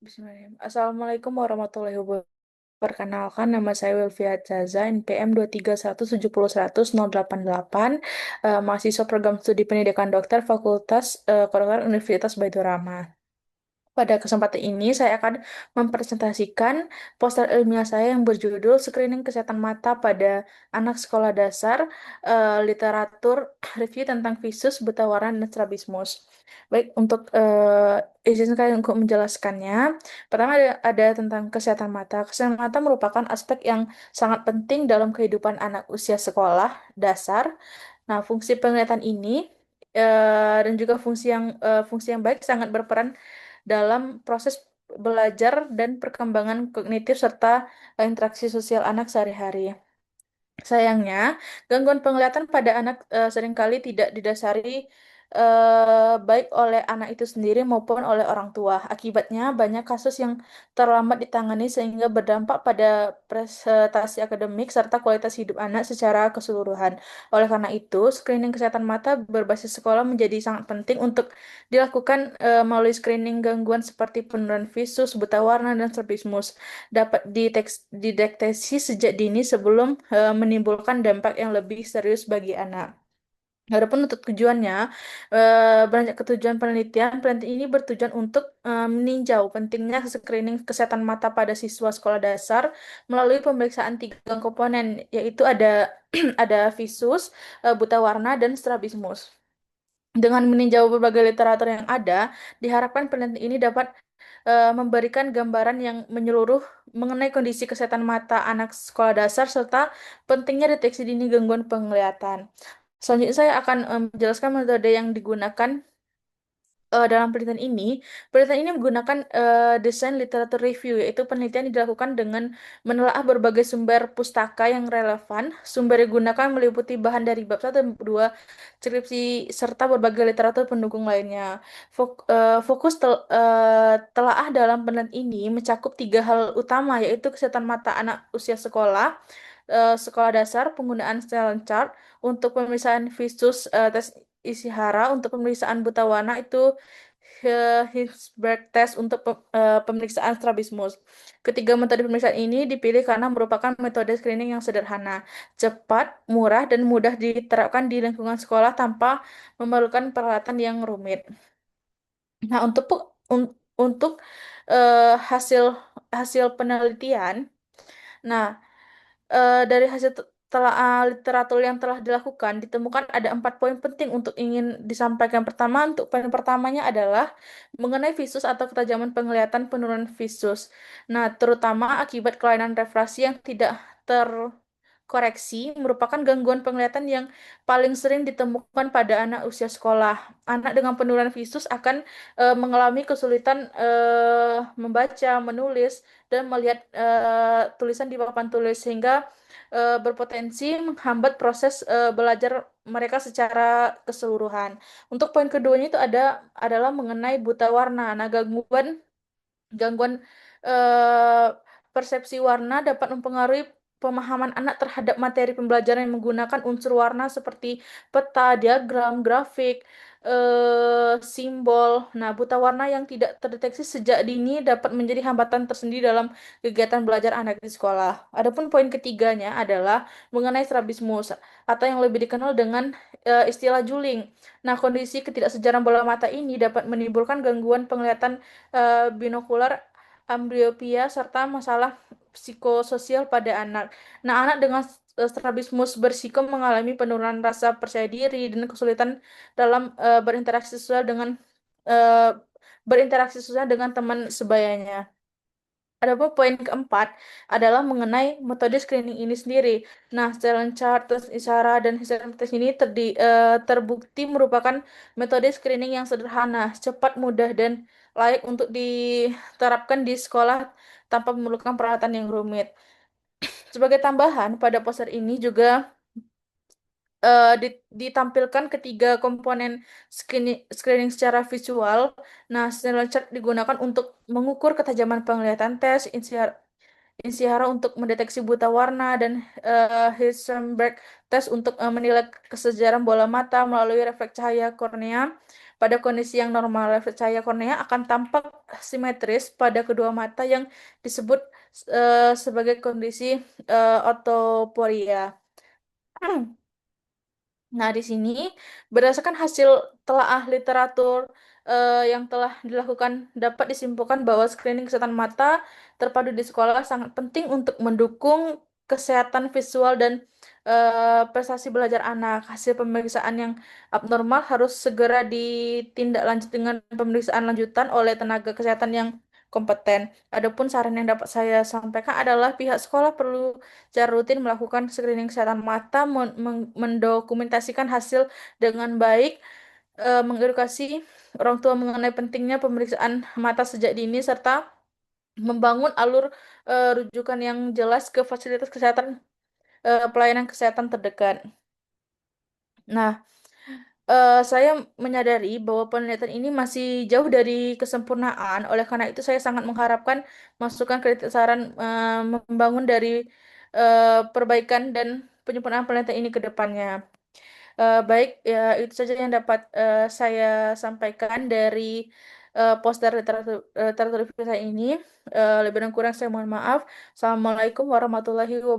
Bismillahirrahmanirrahim. Assalamualaikum warahmatullahi wabarakatuh. Perkenalkan, nama saya Wilfia Zaza, NPM 231701088, mahasiswa program studi pendidikan dokter Fakultas Kedokteran Universitas Baitur Rahman. Pada kesempatan ini, saya akan mempresentasikan poster ilmiah saya yang berjudul Screening Kesehatan Mata pada Anak Sekolah Dasar, Literatur Review tentang Visus, Buta Warna, dan Strabismus. Baik, untuk izinkan untuk menjelaskannya. Pertama ada tentang kesehatan mata. Kesehatan mata merupakan aspek yang sangat penting dalam kehidupan anak usia sekolah dasar. Nah, fungsi penglihatan ini dan juga fungsi yang baik sangat berperan dalam proses belajar dan perkembangan kognitif serta interaksi sosial anak sehari-hari. Sayangnya, gangguan penglihatan pada anak seringkali tidak didasari baik oleh anak itu sendiri maupun oleh orang tua. Akibatnya, banyak kasus yang terlambat ditangani sehingga berdampak pada prestasi akademik serta kualitas hidup anak secara keseluruhan. Oleh karena itu, screening kesehatan mata berbasis sekolah menjadi sangat penting untuk dilakukan melalui screening gangguan seperti penurunan visus, buta warna, dan strabismus dapat dideteksi sejak dini sebelum menimbulkan dampak yang lebih serius bagi anak. Adapun untuk tujuannya, banyak ketujuan penelitian ini bertujuan untuk meninjau pentingnya screening kesehatan mata pada siswa sekolah dasar melalui pemeriksaan tiga komponen, yaitu ada ada visus, buta warna, dan strabismus. Dengan meninjau berbagai literatur yang ada, diharapkan penelitian ini dapat memberikan gambaran yang menyeluruh mengenai kondisi kesehatan mata anak sekolah dasar serta pentingnya deteksi dini gangguan penglihatan. Selanjutnya saya akan menjelaskan metode yang digunakan dalam penelitian ini menggunakan desain literatur review, yaitu penelitian yang dilakukan dengan menelaah berbagai sumber pustaka yang relevan. Sumber yang digunakan meliputi bahan dari bab 1 dan 2 skripsi serta berbagai literatur pendukung lainnya. Telaah dalam penelitian ini mencakup tiga hal utama, yaitu kesehatan mata anak usia sekolah, sekolah dasar, penggunaan Snellen chart untuk pemeriksaan visus, tes isi hara untuk pemeriksaan buta warna itu Hinsberg test untuk pemeriksaan strabismus. Ketiga metode pemeriksaan ini dipilih karena merupakan metode screening yang sederhana, cepat, murah, dan mudah diterapkan di lingkungan sekolah tanpa memerlukan peralatan yang rumit. Nah, untuk hasil hasil penelitian, nah dari hasil literatur yang telah dilakukan, ditemukan ada 4 poin penting untuk ingin disampaikan. Pertama, untuk poin pertamanya adalah mengenai visus atau ketajaman penglihatan penurunan visus. Nah, terutama akibat kelainan refraksi yang tidak terkoreksi, merupakan gangguan penglihatan yang paling sering ditemukan pada anak usia sekolah. Anak dengan penurunan visus akan mengalami kesulitan membaca, menulis, dan melihat tulisan di papan tulis sehingga berpotensi menghambat proses belajar mereka secara keseluruhan. Untuk poin keduanya itu adalah mengenai buta warna. Nah, gangguan gangguan eh, persepsi warna dapat mempengaruhi pemahaman anak terhadap materi pembelajaran yang menggunakan unsur warna seperti peta, diagram, grafik, simbol. Nah, buta warna yang tidak terdeteksi sejak dini dapat menjadi hambatan tersendiri dalam kegiatan belajar anak di sekolah. Adapun poin ketiganya adalah mengenai strabismus atau yang lebih dikenal dengan istilah juling. Nah, kondisi ketidaksejaran bola mata ini dapat menimbulkan gangguan penglihatan binokular, amblyopia, serta masalah psikososial pada anak. Nah, anak dengan strabismus berisiko mengalami penurunan rasa percaya diri dan kesulitan dalam eh, berinteraksi sosial dengan teman sebayanya. Adapun poin keempat adalah mengenai metode screening ini sendiri. Nah, Talent Chart, tes isyarat, dan History Test ini terbukti merupakan metode screening yang sederhana, cepat, mudah, dan layak untuk diterapkan di sekolah tanpa memerlukan peralatan yang rumit. Sebagai tambahan, pada poster ini juga ditampilkan ketiga komponen screening secara visual. Nah, Snellen chart digunakan untuk mengukur ketajaman penglihatan tes, Ishihara untuk mendeteksi buta warna, dan Heisenberg test untuk menilai kesejaran bola mata melalui refleks cahaya kornea. Pada kondisi yang normal, efek cahaya kornea akan tampak simetris pada kedua mata yang disebut sebagai kondisi otoporia. Nah, di sini berdasarkan hasil telaah literatur yang telah dilakukan dapat disimpulkan bahwa screening kesehatan mata terpadu di sekolah sangat penting untuk mendukung kesehatan visual dan prestasi belajar anak. Hasil pemeriksaan yang abnormal harus segera ditindaklanjut dengan pemeriksaan lanjutan oleh tenaga kesehatan yang kompeten. Adapun saran yang dapat saya sampaikan adalah pihak sekolah perlu secara rutin melakukan screening kesehatan mata, mendokumentasikan hasil dengan baik, mengedukasi orang tua mengenai pentingnya pemeriksaan mata sejak dini, serta membangun alur rujukan yang jelas ke fasilitas kesehatan, pelayanan kesehatan terdekat. Nah, saya menyadari bahwa penelitian ini masih jauh dari kesempurnaan. Oleh karena itu, saya sangat mengharapkan masukan kritik saran membangun dari perbaikan dan penyempurnaan penelitian ini ke depannya. Baik, ya itu saja yang dapat saya sampaikan dari poster literatur review saya ini. Lebih dan kurang saya mohon maaf. Assalamualaikum warahmatullahi wabarakatuh.